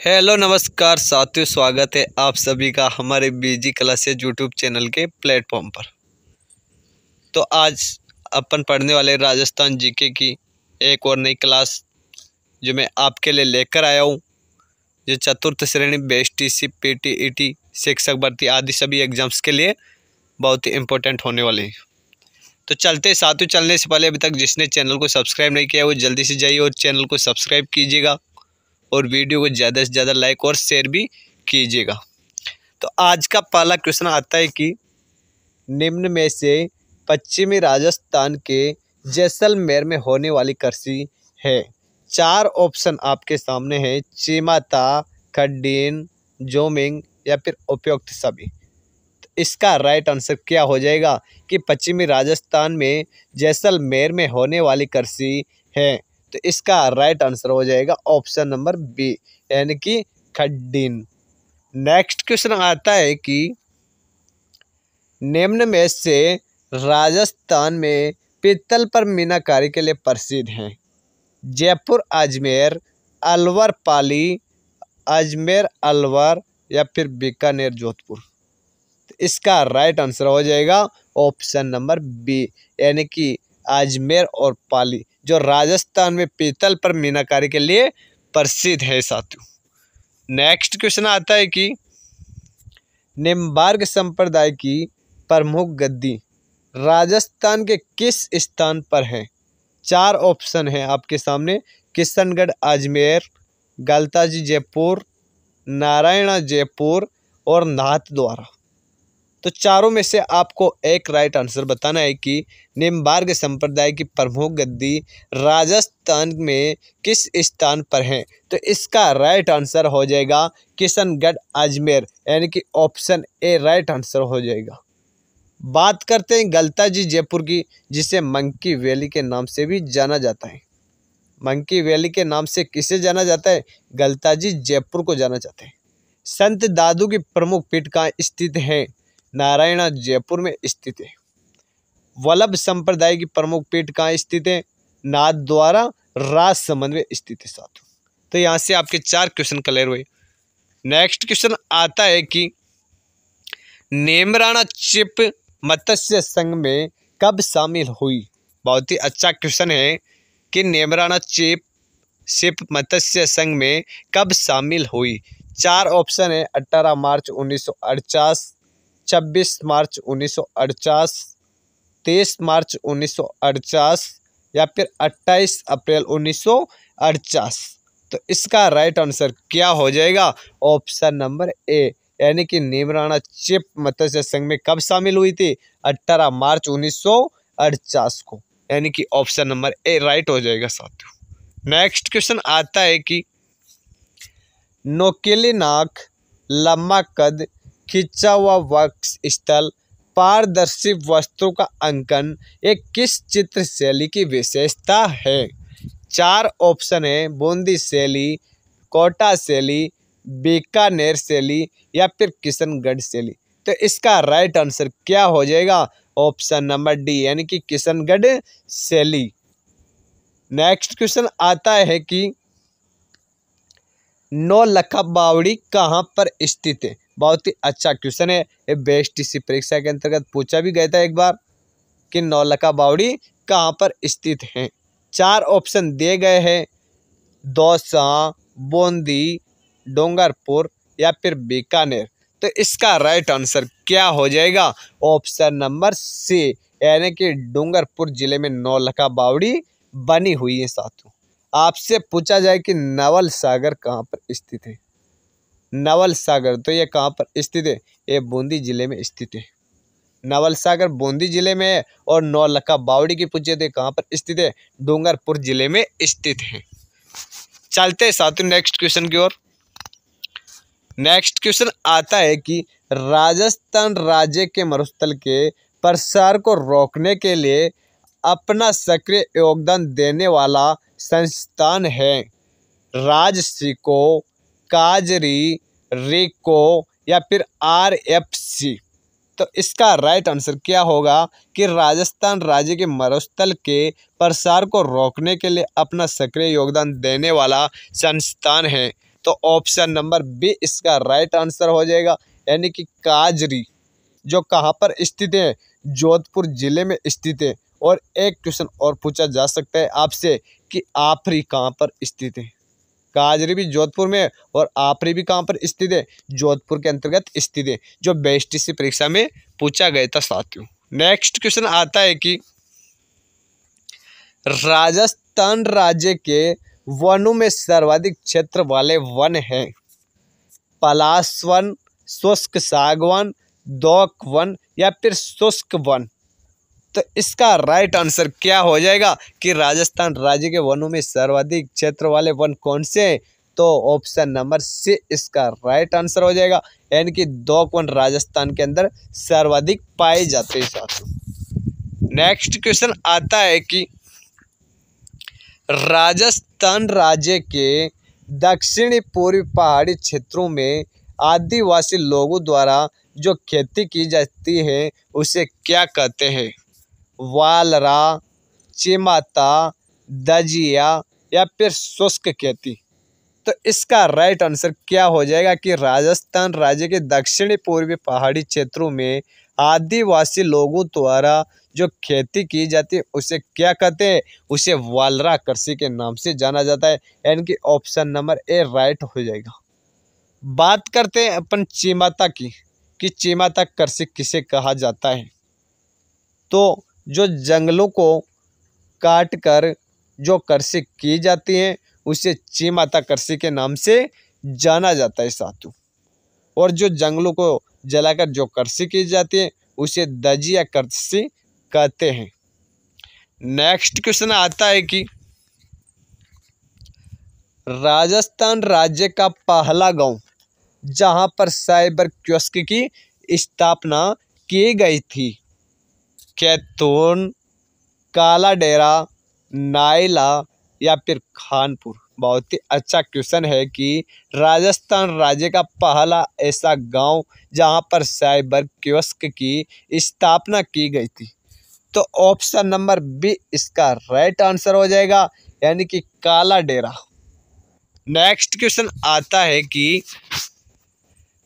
Hello नमस्कार साथियों, स्वागत है आप सभी का हमारे बीजी क्लासेज यूट्यूब चैनल के प्लेटफॉर्म पर। तो आज अपन पढ़ने वाले राजस्थान जीके की एक और नई क्लास जो मैं आपके लिए लेकर आया हूँ। जो चतुर्थ श्रेणी BSTC PTET शिक्षक भर्ती आदि सभी एग्जाम्स के लिए बहुत ही इम्पोर्टेंट होने वाले हैं। तो चलते साथियों, चलने से पहले अभी तक जिसने चैनल को सब्सक्राइब नहीं किया वो जल्दी से जाइए और चैनल को सब्सक्राइब कीजिएगा और वीडियो को ज़्यादा से ज़्यादा लाइक और शेयर भी कीजिएगा। तो आज का पहला क्वेश्चन आता है कि निम्न में से पश्चिमी राजस्थान के जैसलमेर में होने वाली कृषि है। 4 ऑप्शन आपके सामने हैं, चीमाता, खड्डीन, जोमिंग या फिर उपयुक्त सभी। तो इसका राइट आंसर क्या हो जाएगा कि पश्चिमी राजस्थान में जैसलमेर में होने वाली कृषि है। तो इसका राइट आंसर हो जाएगा ऑप्शन नंबर बी, यानी कि खड्डीन। नेक्स्ट क्वेश्चन आता है कि निम्न में से राजस्थान में पीतल पर मीनाकारी के लिए प्रसिद्ध हैं। जयपुर, अजमेर, अलवर, पाली, अजमेर, अलवर या फिर बीकानेर, जोधपुर। तो इसका राइट आंसर हो जाएगा ऑप्शन नंबर बी, यानी कि अजमेर और पाली, जो राजस्थान में पीतल पर मीनाकारी के लिए प्रसिद्ध है साथियों। नेक्स्ट क्वेश्चन आता है कि निम्बार्क संप्रदाय की प्रमुख गद्दी राजस्थान के किस स्थान पर है। 4 ऑप्शन है आपके सामने, किशनगढ़, अजमेर, गलताजी जयपुर, नारायणा जयपुर और नाथद्वारा। तो चारों में से आपको एक राइट आंसर बताना है कि निम्बार्क संप्रदाय की प्रमुख गद्दी राजस्थान में किस स्थान पर है। तो इसका राइट आंसर हो जाएगा किशनगढ़, अजमेर, यानी कि ऑप्शन ए राइट आंसर हो जाएगा। बात करते हैं गलताजी जयपुर की, जिसे मंकी वैली के नाम से भी जाना जाता है। मंकी वैली के नाम से किसे जाना जाता है? गलताजी जयपुर को जाना जाता है। संत दादू की प्रमुख पीठ कहाँ स्थित है? नारायणा जयपुर में स्थित है। वल्लभ संप्रदाय की प्रमुख पीठ कहाँ स्थित है? नाथद्वारा राजसमंद में स्थित है साथियों। तो यहाँ से आपके 4 क्वेश्चन क्लियर हुए। नेक्स्ट क्वेश्चन आता है कि नेमराना चिप मत्स्य संघ में कब शामिल हुई। बहुत ही अच्छा क्वेश्चन है कि नेमराना चिप मत्स्य संघ में कब शामिल हुई। 4 ऑप्शन है, 18 मार्च 1948, 26 मार्च 1948, 23 मार्च 1948 या फिर 28 अप्रैल 1948। तो इसका राइट आंसर क्या हो जाएगा? ऑप्शन नंबर ए, यानी कि नेमराना चिप मत्स्य संघ में कब शामिल हुई थी? 18 मार्च 1948 को, यानी कि ऑप्शन नंबर ए राइट हो जाएगा साथियों। नेक्स्ट क्वेश्चन आता है कि नोकेली नाक, लम्बा कद, खिंचा हुआ वक्ष स्थल, पारदर्शी वस्तु का अंकन एक किस चित्र शैली की विशेषता है। 4 ऑप्शन है, बूंदी शैली, कोटा शैली, बीकानेर शैली या फिर किशनगढ़ शैली। तो इसका राइट आंसर क्या हो जाएगा? ऑप्शन नंबर डी, यानी कि किशनगढ़ शैली। नेक्स्ट क्वेश्चन आता है कि नौलखा बावड़ी कहाँ पर स्थित है। बहुत ही अच्छा क्वेश्चन है, ये BSTC परीक्षा के अंतर्गत पूछा भी गया था एक बार कि नौलखा बावड़ी कहाँ पर स्थित है। 4 ऑप्शन दिए गए हैं, दौसा, बूंदी, डूंगरपुर या फिर बीकानेर। तो इसका राइट आंसर क्या हो जाएगा? ऑप्शन नंबर सी, यानी कि डूंगरपुर जिले में नौलखा बावड़ी बनी हुई है साथियों। आपसे पूछा जाए कि नवल सागर कहाँ पर स्थित है। नवल सागर, तो ये कहाँ पर स्थित है? ये बूंदी जिले में स्थित है। नवल सागर बूंदी जिले में है और नौलखा बावड़ी की पूछे तो कहाँ पर स्थित है? डूंगरपुर जिले में स्थित है। चलते साथियों नेक्स्ट क्वेश्चन की ओर। नेक्स्ट क्वेश्चन आता है कि राजस्थान राज्य के मरुस्थल के प्रसार को रोकने के लिए अपना सक्रिय योगदान देने वाला संस्थान है। राजसिको, काजरी, रिको या फिर RFC। तो इसका राइट आंसर क्या होगा कि राजस्थान राज्य के मरुस्थल के प्रसार को रोकने के लिए अपना सक्रिय योगदान देने वाला संस्थान है तो ऑप्शन नंबर बी इसका राइट आंसर हो जाएगा, यानी कि काजरी, जो कहाँ पर स्थित है, जोधपुर जिले में स्थित है। और एक क्वेश्चन और पूछा जा सकता है आपसे कि आफरी कहाँ पर स्थित है। काजरी भी जोधपुर में और आफरी भी कहाँ पर स्थित है, जोधपुर के अंतर्गत स्थित है, जो बेस्टीसी परीक्षा में पूछा गया था साथियों। नेक्स्ट क्वेश्चन आता है कि राजस्थान राज्य के वनों में सर्वाधिक क्षेत्र वाले वन हैं पलाश वन, शुष्क सागवान, दोक वन या फिर शुष्क वन। तो इसका राइट आंसर क्या हो जाएगा कि राजस्थान राज्य के वनों में सर्वाधिक क्षेत्र वाले वन कौन से हैं, तो ऑप्शन नंबर सी इसका राइट आंसर हो जाएगा, यानी कि दोक वन राजस्थान के अंदर सर्वाधिक पाए जाते हैं साथियों। नेक्स्ट क्वेश्चन आता है कि राजस्थान राज्य के दक्षिणी पूर्वी पहाड़ी क्षेत्रों में आदिवासी लोगों द्वारा जो खेती की जाती है उसे क्या कहते हैं, वालरा, चिमाता, दजिया या फिर शुष्क खेती। तो इसका राइट आंसर क्या हो जाएगा कि राजस्थान राज्य के दक्षिणी पूर्वी पहाड़ी क्षेत्रों में आदिवासी लोगों द्वारा जो खेती की जाती है उसे क्या कहते हैं, उसे वालरा कृषि के नाम से जाना जाता है, यानी कि ऑप्शन नंबर ए राइट हो जाएगा। बात करते हैं अपन चिमाता की कि चिमाता कृषि किसे कहा जाता है। तो जो जंगलों को काट कर जो कृषि की जाती है उसे चिमाता कृषि के नाम से जाना जाता है साथियों। और जो जंगलों को जलाकर जो कृषि की जाती है उसे दजिया कृषि कहते हैं। नेक्स्ट क्वेश्चन आता है कि राजस्थान राज्य का पहला गांव जहां पर साइबर कियोस्क की स्थापना की गई थी, कैथून, काला डेरा, नाइला या फिर खानपुर। बहुत ही अच्छा क्वेश्चन है कि राजस्थान राज्य का पहला ऐसा गांव जहां पर साइबर कियोस्क की स्थापना की गई थी, तो ऑप्शन नंबर बी इसका राइट आंसर हो जाएगा, यानी कि काला डेरा। नेक्स्ट क्वेश्चन आता है कि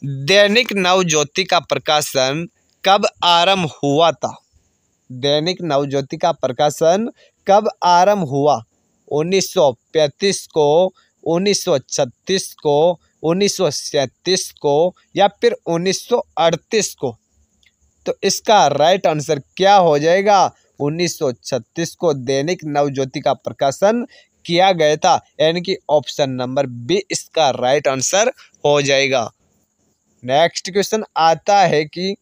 दैनिक नवज्योति का प्रकाशन कब आरंभ हुआ था। दैनिक नवज्योति का प्रकाशन कब आरंभ हुआ, 1935 को, 1936 को, 1937 को या फिर 1938 को। तो इसका राइट आंसर क्या हो जाएगा, 1936 को दैनिक नवज्योति का प्रकाशन किया गया था, यानी कि ऑप्शन नंबर बी इसका राइट आंसर हो जाएगा। नेक्स्ट क्वेश्चन आता है कि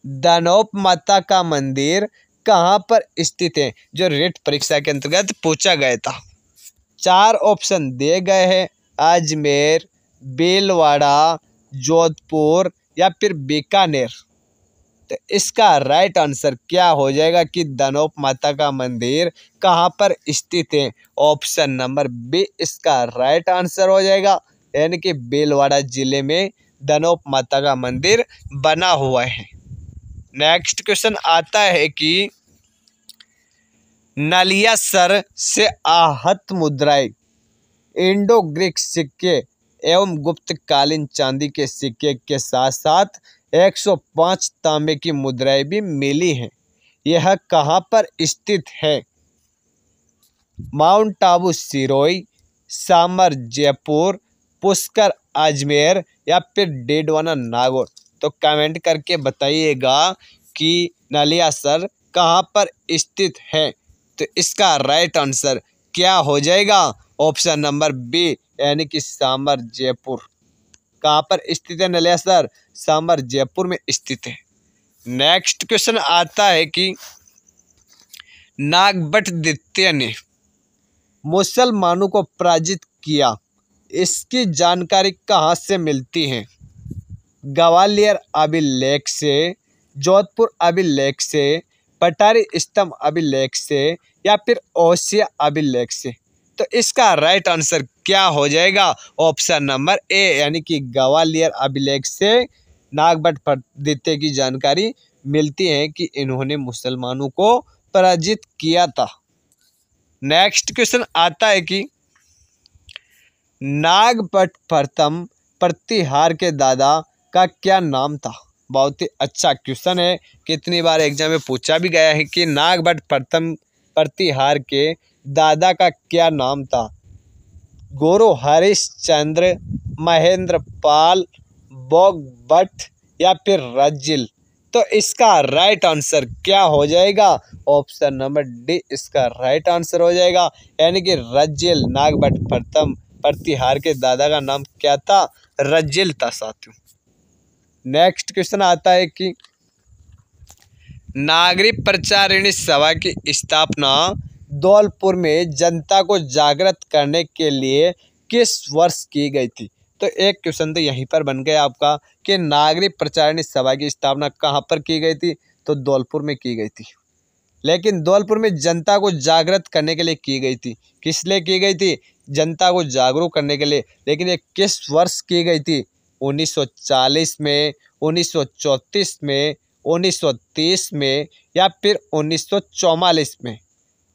दानोप माता का मंदिर कहाँ पर स्थित है, जो रेट परीक्षा के अंतर्गत पूछा गया था। 4 ऑप्शन दिए गए हैं, अजमेर, भीलवाड़ा, जोधपुर या फिर बीकानेर। तो इसका राइट आंसर क्या हो जाएगा कि दानोप माता का मंदिर कहाँ पर स्थित है, ऑप्शन नंबर बी इसका राइट आंसर हो जाएगा, यानी कि भीलवाड़ा जिले में दानोप माता का मंदिर बना हुआ है। नेक्स्ट क्वेश्चन आता है कि नलियासर से आहत मुद्राएं इंडो ग्रीक सिक्के एवं गुप्तकालीन चांदी के सिक्के के साथ साथ 105 तांबे की मुद्राएं भी मिली हैं। यह कहाँ पर स्थित है, माउंट आबू सिरोही, सामर जयपुर, पुष्कर अजमेर या फिर डेडवाना नागौर। तो कमेंट करके बताइएगा कि नलियासर कहाँ पर स्थित है। तो इसका राइट आंसर क्या हो जाएगा, ऑप्शन नंबर बी, यानी कि सामर जयपुर। कहाँ पर स्थित है नलियासर, सामर जयपुर में स्थित है। नेक्स्ट क्वेश्चन आता है कि नागभट्ट द्वितीय ने मुसलमानों को पराजित किया, इसकी जानकारी कहाँ से मिलती है, ग्वालियर अभिलेख से, जोधपुर अभिलेख से, पटारी स्तंभ अभिलेख से या फिर ओसिया अभिलेख से। तो इसका राइट आंसर क्या हो जाएगा, ऑप्शन नंबर ए, यानी कि ग्वालियर अभिलेख से नागभट्ट द्वितीय की जानकारी मिलती है कि इन्होंने मुसलमानों को पराजित किया था। नेक्स्ट क्वेश्चन आता है कि नागभट्ट प्रथम प्रतिहार के दादा का क्या नाम था। बहुत ही अच्छा क्वेश्चन है, कितनी बार एग्जाम में पूछा भी गया है कि नागभट्ट प्रथम प्रतिहार के दादा का क्या नाम था। गुरु हरिश्चंद्र, महेंद्र पाल, बोगभट्ट या फिर रजिल। तो इसका राइट आंसर क्या हो जाएगा, ऑप्शन नंबर डी इसका राइट आंसर हो जाएगा, यानी कि रजिल। नागभट्ट प्रथम प्रतिहार के दादा का नाम क्या था, रजिल था साथियों। नेक्स्ट क्वेश्चन आता है कि नागरिक प्रचारिणी सभा की स्थापना धौलपुर में जनता को जागृत करने के लिए किस वर्ष की गई थी। तो एक क्वेश्चन तो यहीं पर बन गया आपका कि नागरिक प्रचारिणी सभा की स्थापना कहाँ पर की गई थी, तो धौलपुर में की गई थी। लेकिन धौलपुर में जनता को जागृत करने के लिए की गई थी। किस लिए की गई थी, जनता को जागरूक करने के लिए। लेकिन ये किस वर्ष की गई थी, 1940 में, 1934 में, 1930 में या फिर 1944 में।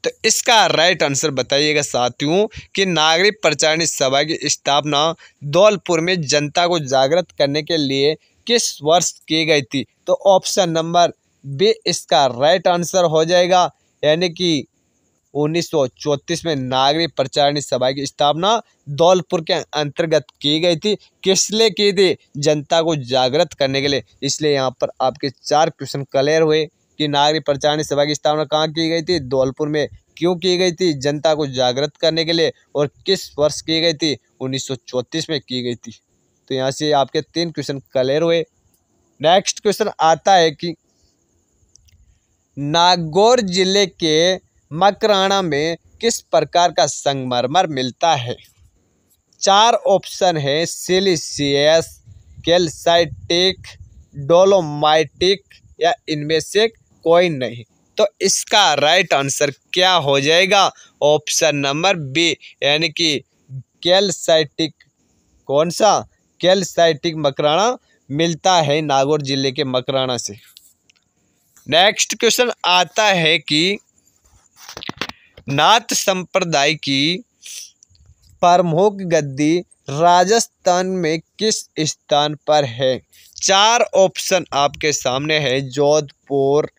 तो इसका राइट आंसर बताइएगा साथियों कि नागरिक प्रचारिणी सभा की स्थापना धौलपुर में जनता को जागृत करने के लिए किस वर्ष की गई थी। तो ऑप्शन नंबर बी इसका राइट आंसर हो जाएगा, यानी कि 1934 में नागरिक प्रचारिणी सभा की स्थापना धौलपुर के अंतर्गत की गई थी। किस लिए की थी, जनता को जागृत करने के लिए। इसलिए यहाँ पर आपके 4 क्वेश्चन क्लियर हुए कि नागरिक प्रचारिणी सभा की स्थापना कहाँ की गई थी, धौलपुर में। क्यों की गई थी, जनता को जागृत करने के लिए। और किस वर्ष की गई थी, 1934 में की गई थी। तो यहाँ से आपके 3 क्वेश्चन क्लियर हुए। नेक्स्ट क्वेश्चन आता है कि नागौर जिले के मकराना में किस प्रकार का संगमरमर मिलता है। 4 ऑप्शन है, सिलिशियस, कैल्साइटिक, डोलोमाइटिक या इनमें से कोई नहीं। तो इसका राइट आंसर क्या हो जाएगा, ऑप्शन नंबर बी, यानी कि कैल्साइटिक। कौन सा, कैल्साइटिक मकराना मिलता है नागौर जिले के मकराना से। नेक्स्ट क्वेश्चन आता है कि नाथ संप्रदाय की प्रमुख गद्दी राजस्थान में किस स्थान पर है। 4 ऑप्शन आपके सामने है, जोधपुर,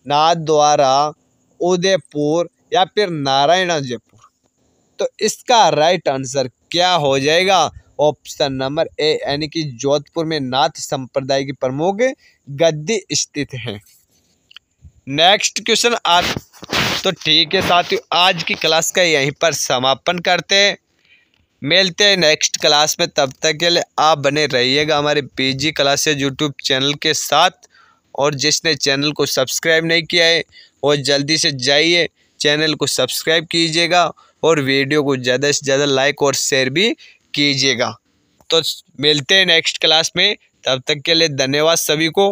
नाथद्वारा, उदयपुर या फिर नारायण जयपुर। तो इसका राइट आंसर क्या हो जाएगा, ऑप्शन नंबर ए, यानी कि जोधपुर में नाथ संप्रदाय की प्रमुख गद्दी स्थित है। नेक्स्ट क्वेश्चन तो ठीक है साथियों, आज की क्लास का यहीं पर समापन करते हैं। मिलते हैं नेक्स्ट क्लास में, तब तक के लिए आप बने रहिएगा हमारे पीजी क्लासेस यूट्यूब चैनल के साथ। और जिसने चैनल को सब्सक्राइब नहीं किया है वो जल्दी से जाइए चैनल को सब्सक्राइब कीजिएगा और वीडियो को ज़्यादा से ज़्यादा लाइक और शेयर भी कीजिएगा। तो मिलते हैं नेक्स्ट क्लास में, तब तक के लिए धन्यवाद सभी को।